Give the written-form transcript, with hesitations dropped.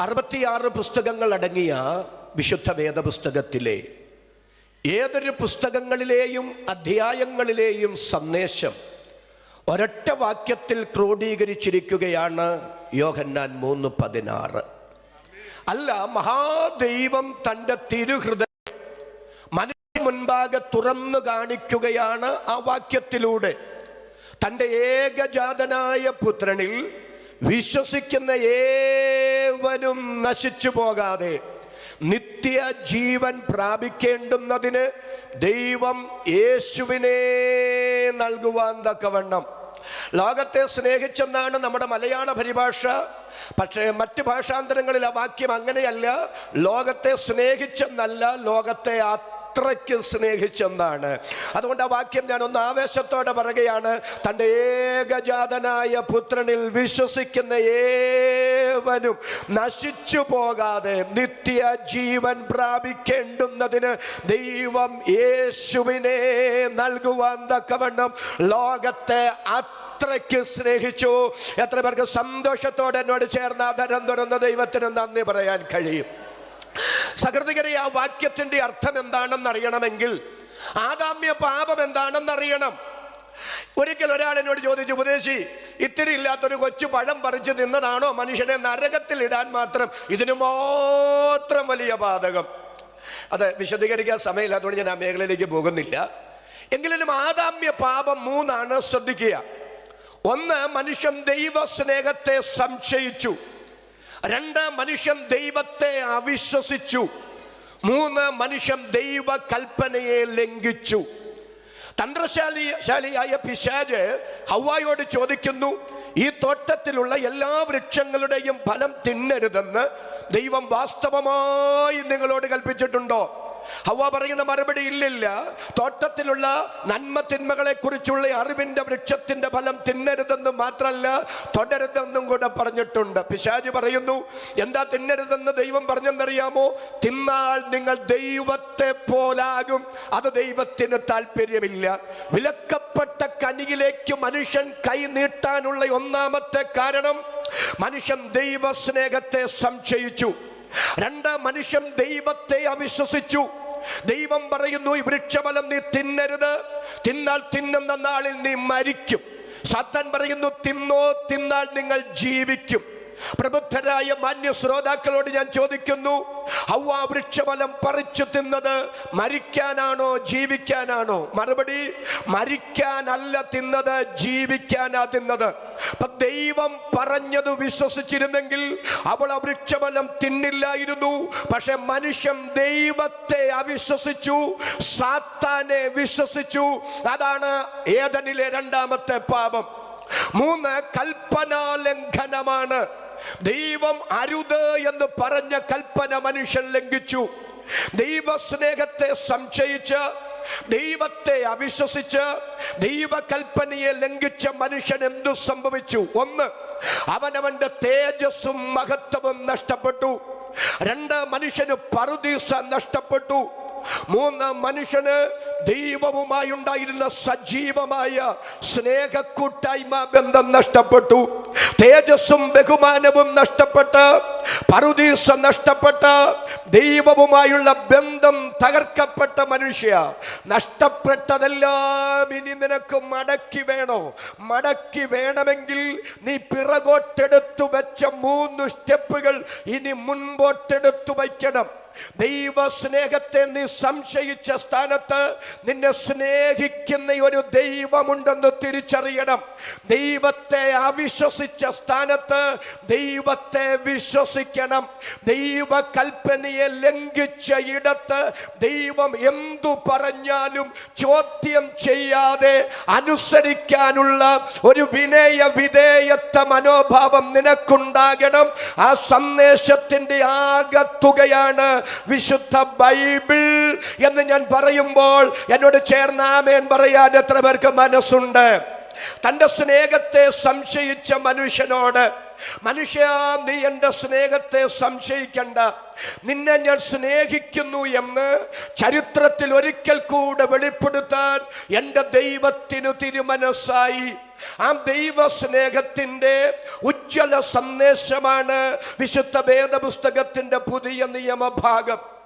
66 പുസ്തകങ്ങൾ അടങ്ങിയ വിശുദ്ധ വേദപുസ്തകത്തിലെ ഏതൊരു പുസ്തകങ്ങളിലെയും അധ്യായങ്ങളിലെയും സന്ദേശം ഒരൊറ്റ വാക്യത്തിൽ ക്രോഡീകരിച്ചിരിക്കുകയാണ് യോഹന്നാൻ 3:16. അല്ല, മഹാദൈവം തൻ്റെ തിരുഹൃദയം മനുഷ്യ മുൻപാകെ തുറന്നു കാണിക്കുകയാണ് ആ വാക്യത്തിലൂടെ. തൻ്റെ ഏകജാതനായ പുത്രനിൽ വിശ്വസിക്കുന്ന ഏവനും നശിച്ചു പോകാതെ നിത്യജീവൻ പ്രാപിക്കേണ്ടുന്നതിന് ദൈവം യേശുവിനെ നൽകുവാൻ തക്കവണ്ണം ലോകത്തെ സ്നേഹിച്ചെന്നാണ് നമ്മുടെ മലയാള പരിഭാഷ. പക്ഷേ മറ്റ് ഭാഷാന്തരങ്ങളിൽ ആ വാക്യം അങ്ങനെയല്ല. ലോകത്തെ സ്നേഹിച്ചെന്നല്ല, ലോകത്തെ അത്രയ്ക്ക് സ്നേഹിച്ചെന്നാണ്. അതുകൊണ്ട് ആ വാക്യം ഞാൻ ഒന്ന് ആവേശത്തോടെ പറയുകയാണ്. തൻ്റെ ഏകജാതനായ പുത്രനിൽ വിശ്വസിക്കുന്ന ഏവനും നശിച്ചു പോകാതെ നിത്യജീവൻ പ്രാപിക്കേണ്ടുന്നതിന് ദൈവം യേശുവിനെ നൽകുവാൻ തക്കവണ്ണം ലോകത്തെ അത്രയ്ക്ക് സ്നേഹിച്ചു. എത്ര പേർക്ക് സന്തോഷത്തോടെ എന്നോട് ചേർന്ന് ആദരം തുറന്ന ദൈവത്തിന് നന്ദി പറയാൻ കഴിയും? സഹൃദയരെ, ആ വാക്യത്തിന്റെ അർത്ഥം എന്താണെന്ന് അറിയണമെങ്കിൽ ആദാമ്യ പാപം എന്താണെന്നറിയണം. ഒരിക്കൽ ഒരാൾ എന്നോട് ചോദിച്ചു, ഉപദേശി, ഇത്തിരി ഇല്ലാത്തൊരു കൊച്ചു പഴം പറിച്ചു നിന്നതാണോ മനുഷ്യനെ നരകത്തിൽ ഇടാൻ മാത്രം ഇതിനു മാത്രം വലിയ പാതകം? അത് വിശദീകരിക്കാൻ സമയമില്ലാത്തതുകൊണ്ട് ഞാൻ ആ മേഖലയിലേക്ക് പോകുന്നില്ല. എങ്കിലും ആദാമ്യ പാപം 3 ശ്രദ്ധിക്കുക. 1, മനുഷ്യൻ ദൈവസ്നേഹത്തെ സംശയിച്ചു. 2, മനുഷ്യൻ ദൈവത്തെ അവിശ്വസിച്ചു. 3, മനുഷ്യൻ ദൈവ കൽപ്പനയെ ലംഘിച്ചു. തന്ത്രശാലിയായ പിശാച് ഹവ്വായോട് ചോദിക്കുന്നു, ഈ തോട്ടത്തിലുള്ള എല്ലാ വൃക്ഷങ്ങളുടെയും ഫലം തിന്നരുതെന്ന് ദൈവം വാസ്തവമായി നിങ്ങളോട് കൽപ്പിച്ചിട്ടുണ്ടോ? ഹവ്വ പറയുന്ന മറുപടി, ഇല്ലില്ല. തോട്ടത്തിലുള്ള നന്മ തിന്മകളെ കുറിച്ചുള്ള അറിവിന്റെ വൃക്ഷത്തിന്റെ ഫലം തിന്നരുതെന്ന് മാത്രമല്ല, തൊടരുതെന്നും കൂടെ പറഞ്ഞിട്ടുണ്ട്. പിശാച് പറയുന്നു, എന്താ തിന്നരുതെന്ന് ദൈവം പറഞ്ഞെന്നറിയാമോ? തിന്നാൽ നിങ്ങൾ ദൈവത്തെ പോലാകും, അത് ദൈവത്തിന് താല്പര്യമില്ല. വിലക്കപ്പെട്ട കനിയിലേക്ക് മനുഷ്യൻ കൈ നീട്ടാനുള്ള ഒന്നാമത്തെ കാരണം മനുഷ്യൻ ദൈവസ്നേഹത്തെ സംശയിച്ചു. 2, മനുഷ്യൻ ദൈവത്തെ അവിശ്വസിച്ചു. ദൈവം പറയുന്നു, ഈ വൃക്ഷഫലം നീ തിന്നരുത്, തിന്നാൽ തിന്നുന്ന നാളിൽ നീ മരിക്കും. സാത്താൻ പറയുന്നു, തിന്നോ, തിന്നാൽ നിങ്ങൾ ജീവിക്കും. പ്രബുദ്ധരായ മാന്യ ശ്രോതാക്കളോട് ഞാൻ ചോദിക്കുന്നു, ഹവ്വ വൃക്ഷഫലം പറിച്ചു തിന്നത് മരിക്കാനാണോ ജീവിക്കാനാണോ? മറുപടി, മരിക്കാനല്ല തിന്നത്, ജീവിക്കാനാ തിന്നത്. അപ്പൊ ദൈവം പറഞ്ഞത് വിശ്വസിച്ചിരുന്നെങ്കിൽ അവൾ ആ വൃക്ഷഫലം തിന്നില്ലായിരുന്നു. പക്ഷെ മനുഷ്യൻ ദൈവത്തെ അവിശ്വസിച്ചു, സാത്താനെ വിശ്വസിച്ചു. അതാണ് ഏദനിലെ 2ാമത്തെ പാപം. 3, കൽപ്പനാ ലംഘനമാണ്. ദൈവം അരുത് എന്ന് പറഞ്ഞ കൽപ്പന മനുഷ്യൻ ലംഘിച്ചു. ദൈവസ്നേഹത്തെ സംശയിച്ച്, ദൈവത്തെ അവിശ്വസിച്ച്, ദൈവകൽപ്പനയെ ലംഘിച്ച മനുഷ്യൻ എന്തു സംഭവിച്ചു? 1, അവനവന്റെ തേജസ്സും മഹത്വവും നഷ്ടപ്പെട്ടു. 2, മനുഷ്യന് പറുദീസ നഷ്ടപ്പെട്ടു. 3, മനുഷ്യന് ദൈവവുമായി ഉണ്ടായിരുന്ന സജീവമായ സ്നേഹക്കൂട്ടായ്മ ബന്ധം നഷ്ടപ്പെട്ടു. തേജസ്സും ബഹുമാനവും നഷ്ടപ്പെട്ട്, പറുദീസ നഷ്ടപ്പെട്ട്, ദൈവവുമായുള്ള ബന്ധം തകർക്കപ്പെട്ട മനുഷ്യ, നഷ്ടപ്പെട്ടതെല്ലാം ഇനി നിനക്ക് മടക്കി വേണോ? മടക്കി വേണമെങ്കിൽ നീ പിറകോട്ടെടുത്തു വെച്ച 3 സ്റ്റെപ്പുകൾ ഇനി മുൻപോട്ടെടുത്തു വയ്ക്കണം. ദൈവ സ്നേഹത്തെ നീ സംശയിച്ച സ്ഥാനത്ത് നിന്നെ സ്നേഹിക്കുന്ന ഒരു ദൈവമുണ്ടെന്ന് തിരിച്ചറിയണം. ദൈവത്തെ അവിശ്വസിച്ച സ്ഥാനത്ത് ദൈവത്തെ വിശ്വസിക്കണം. ദൈവ കൽപ്പനയെ ലംഘിച്ച ഇടത്ത് ദൈവം എന്തു പറഞ്ഞാലും ചോദ്യം ചെയ്യാതെ അനുസരിക്കാനുള്ള ഒരു വിനയ വിധേയത്വ മനോഭാവം നിനക്കുണ്ടാകണം. ആ സന്ദേശത്തിന്റെ ആകത്തുകയാണ് വിശുദ്ധ ബൈബിൾ എന്ന് ഞാൻ പറയുമ്പോൾ എന്നോട് ചേർന്ന് ആമേൻ പറയാൻ എത്ര പേർക്ക് മനസ്സുണ്ട്? തന്റെ സ്നേഹത്തെ സംശയിച്ച മനുഷ്യനോട്, മനുഷ്യ, നീ എൻ്റെ സ്നേഹത്തെ സംശയിക്കണ്ട, നിന്നെ ഞാൻ സ്നേഹിക്കുന്നു എന്ന് ചരിത്രത്തിൽ ഒരിക്കൽ കൂടെ വെളിപ്പെടുത്താൻ എൻ്റെ ദൈവത്തിനു തിരുമനസ്സായി. ആ ദൈവസ്നേഹത്തിന്റെ ഉജ്ജ്വല സന്ദേശമാണ് വിശുദ്ധ വേദപുസ്തകത്തിന്റെ പുതിയ നിയമഭാഗം.